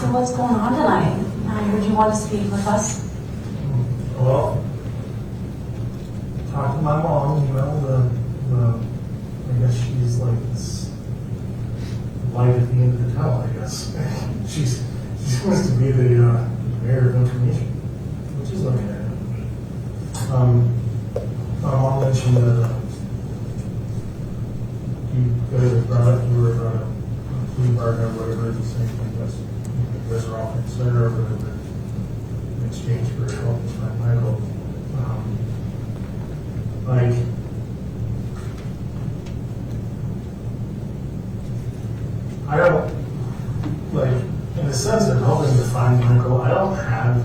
So what's going on tonight? I heard you want to speak with us. Well, talk to my mom, you know, I guess she's like this light at the end of the tunnel, I guess. She seems to be the mayor of information, which is okay. My mom mentioned that you guys were brought up a plea bargain or whatever, the same thing, that's, you guys are all concerned over it in exchange for helping find Michael. Like, I don't, like, in the sense of helping to find Michael, I don't have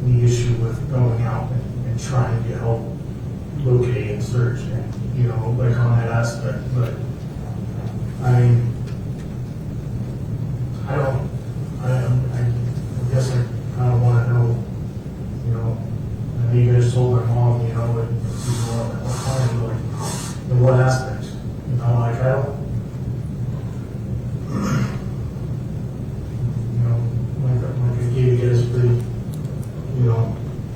the issue with going out and trying to help locate and search, and, you know, like on that aspect, but I guess I kind of want to know, you know, I know you guys told my mom, you know, and people at what time, like, in what aspect, you know, like, I don't, you know, like I gave you guys a pretty, you know,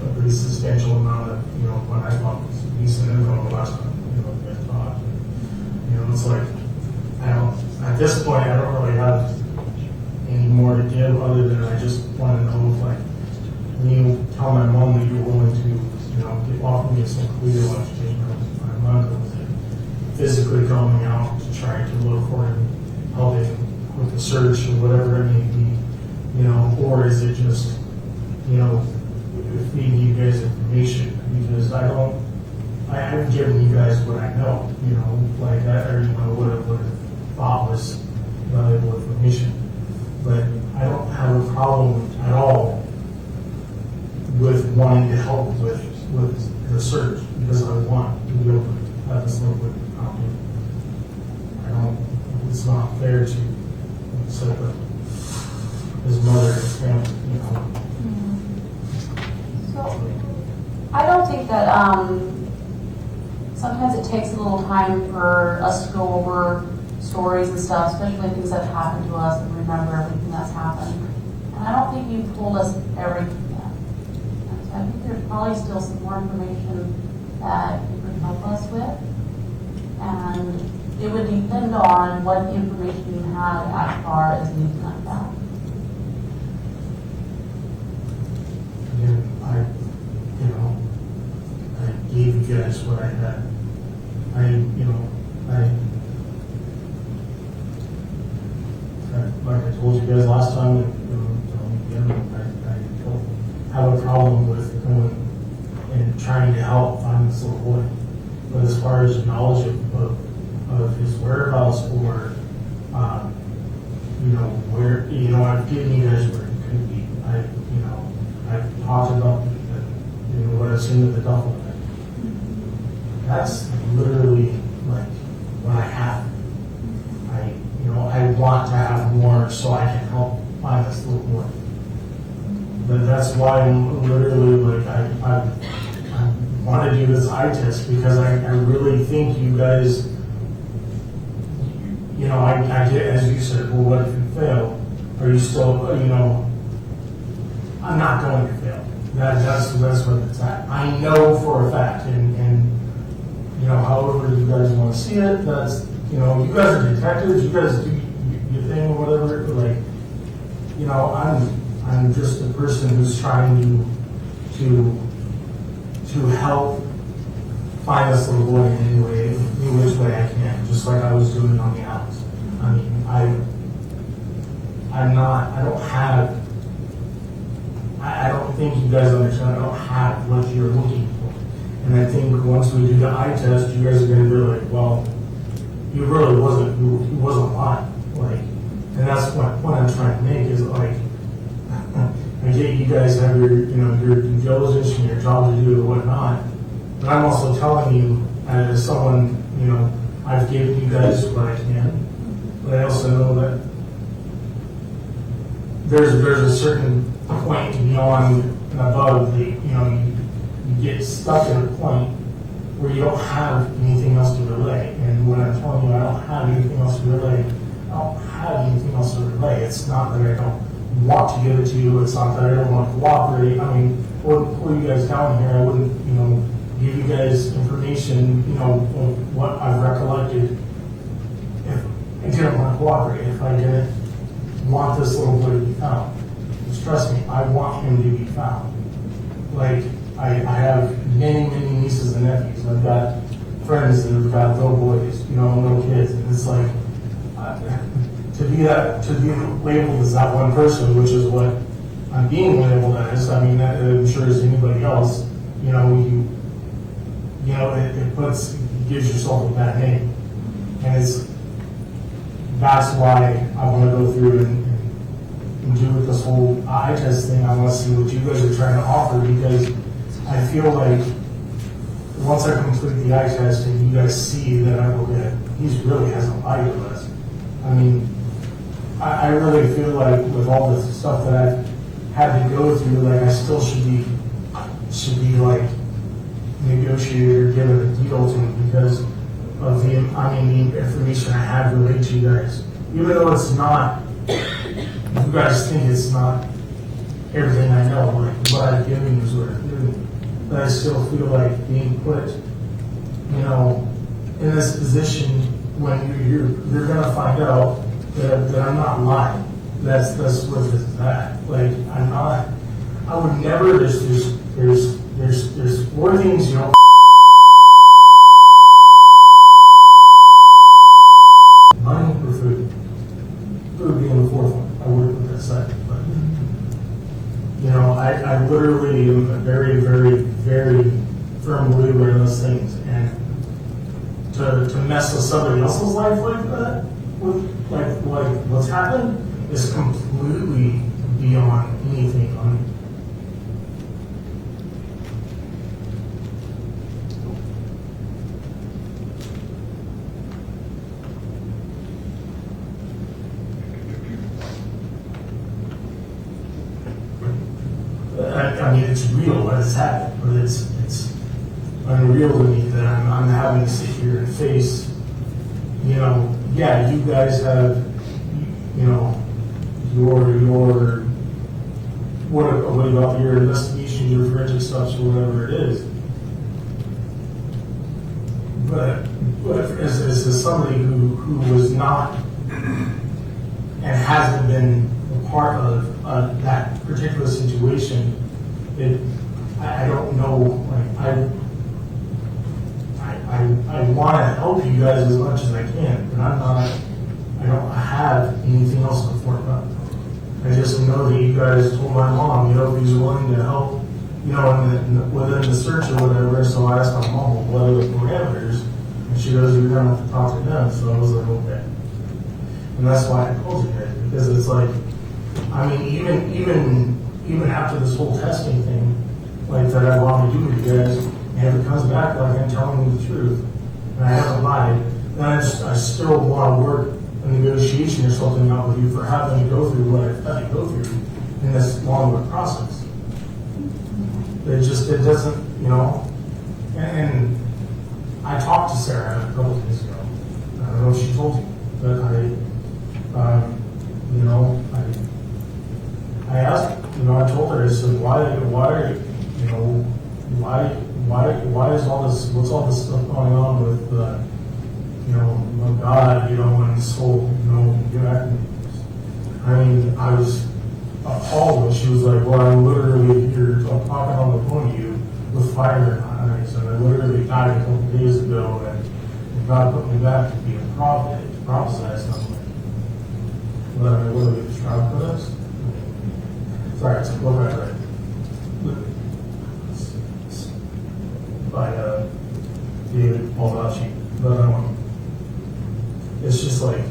a pretty substantial amount of, you know, what I thought was decent info the last time, you know, you guys talked. You know, it's like, at this point, I don't really have any more to give other than I just want to know if, like, when you tell my mom that you're willing to, you know, offer me some clear exchange with my uncle, physically going out to try to look for him, helping with the search or whatever it may be, you know, or is it just, you know, feeding you guys information? Because I haven't given you guys what I know, you know, like I already know what I thought was valuable information. But I don't have a problem at all with wanting to help with the search, because I want to be able to have this liquid copy. It's not fair to set up his mother and his family, you know. So, I don't think that, sometimes it takes a little time for us to go over stories and stuff, especially things that have happened to us, and remember everything that's happened. And I don't think you've told us everything yet. And so I think there's probably still some more information that you could help us with. And it would depend on what information you had as far as anything like that. Again, I gave you guys what I had. Like I told you guys last time, I don't have a problem with going and trying to help find this little boy. But as far as knowledge of his whereabouts, or where, I've given you guys where he could be. I've talked about what I've seen with the duffel bag. That's literally like what I have. I want to have more so I can help find this little boy. But that's why I'm literally like I want to do this eye test, because I really think you guys, I get, as you said, well, what if you fail? Are you still, I'm not going to fail. That's what it's at. I know for a fact, and however you guys want to see it, that's, you guys are detectives, you guys do your thing or whatever, like, I'm just a person who's trying to help find this little boy in any which way I can, just like I was doing on the outs. I mean, I don't think you guys understand, I don't have what you're looking for. And I think once we do the eye test, you guys are going to be like, well, he really wasn't, he wasn't lying. Like, and that's my point I'm trying to make, is like, I get you guys have your due diligence and your job to do and whatnot, but I'm also telling you, as someone, I've given you guys what I can, but I also know that there's a certain point beyond and above that, you get stuck at a point where you don't have anything else to relay. And when I'm telling you I don't have anything else to relay, don't have anything else to relay. It's not that I don't want to give it to you. It's not that I don't want to cooperate. I mean, for you guys down here, I wouldn't, give you guys information, of what I've recollected if I didn't want to cooperate, if I didn't want this little boy to be found. Just trust me, I want him to be found. Like, I have many, many nieces and nephews. I've got friends that have got little boys, little kids, and it's like, to be labeled as that one person, which is what I'm being labeled as. I mean, I'm sure as anybody else, it gives yourself a bad name, and that's why I want to go through and do this whole eye test thing. I want to see what you guys are trying to offer, because I feel like once I complete the eye test and you guys see that he really hasn't lied to us. I mean, I really feel like with all the stuff that I've had to go through, like I still should be like negotiated or given a deal to me because of the information I have related to you guys. Even though it's not, you guys think it's not everything I know, like what I've given you is what I've given you. But I still feel like being put, in this position when you're gonna find out that I'm not lying. That's what this is at. Like I would never. There's four things, money or food. Food being the fourth one. I wouldn't put that second, but I literally am a very, very, very firm believer in those things, and to mess with somebody else's life like that, with like what's happened, is completely beyond anything on me. I mean, it's real what has happened, but it's unreal to me that I'm having to sit here and face, yeah, you guys have, your what about your investigation, your forensic stuff, or whatever it is. But as somebody who was not and hasn't been a part of that particular situation, I don't know. Like I want to help you guys as much as I can, but I don't have anything else to fork up. I just know that you guys told my mom, if he's willing to help, within the search or whatever. So I asked my mom, what are the parameters? And she goes, you're gonna have to talk to them. So I was like, okay. And that's why I called you guys, because it's like, I mean, even after this whole testing thing, like that I want to do with you guys, and if it comes back like I'm telling you the truth, and I haven't lied, then I still want to work a negotiation or something out with you for having to go through what I've had to go through in this long of a process. It doesn't, and I talked to Sarah a couple of days ago. I don't know if she told you, but I asked, I told her, I said, why is all this, what's all this stuff going on with, God, and this whole, I mean, I was appalled when she was like, well, I'm literally here talking on the phone to you with fire in my eyes, and I literally died a couple of days ago, and God put me back to be a prophet, to prophesy something. But I mean, what do we strive for this? Sorry, it's a book I read by David Baldacci, but it's just like,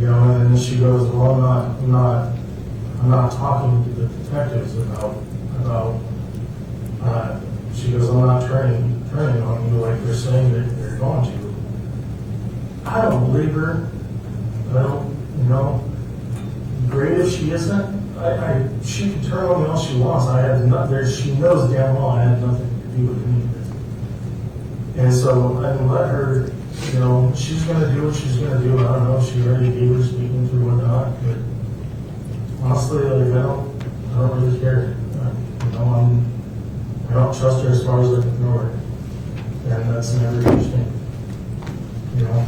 and then she goes, well, I'm not talking to the detectives about she goes, I'm not turning on you like they're saying that they're going to. I don't believe her. I don't, great if she isn't. She can turn on me all she wants. I have nothing. She knows damn well I have nothing to do with any of this. And so I let her you know, she's gonna do what she's gonna do. I don't know if she already gave her speaking through whatnot, but honestly, like, I don't really care. You know, I don't trust her as far as I can throw her. And that's never interesting. You know,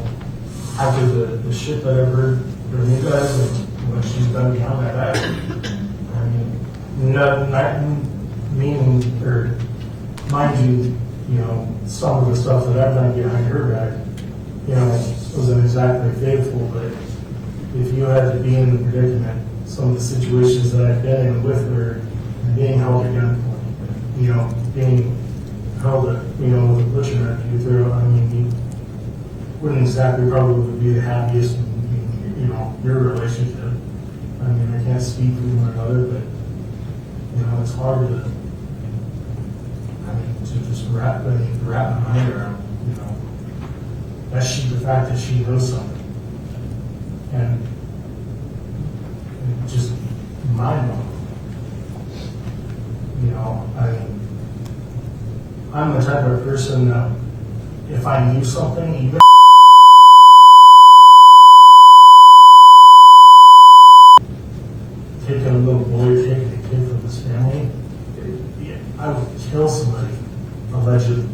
after the shit that I've heard from you guys and what she's done behind my back, I mean, not meaning, or mind you, you know, some of the stuff that I've done behind her back, you know, wasn't exactly faithful, but if you had to be in the predicament, some of the situations that I've been in with her, and being held at gunpoint, you know, being held at, you know, with a butcher knife you through, I mean, you wouldn't exactly probably be the happiest in, you know, your relationship. I mean, I can't speak for one another, but, you know, it's hard to, I mean, to just wrap my mind around, you know, the fact that she knows something. And just mind-blowing. You know, I'm the type of person that if I knew something, even taking a little boy, taking a kid from his family, I would kill somebody, allegedly.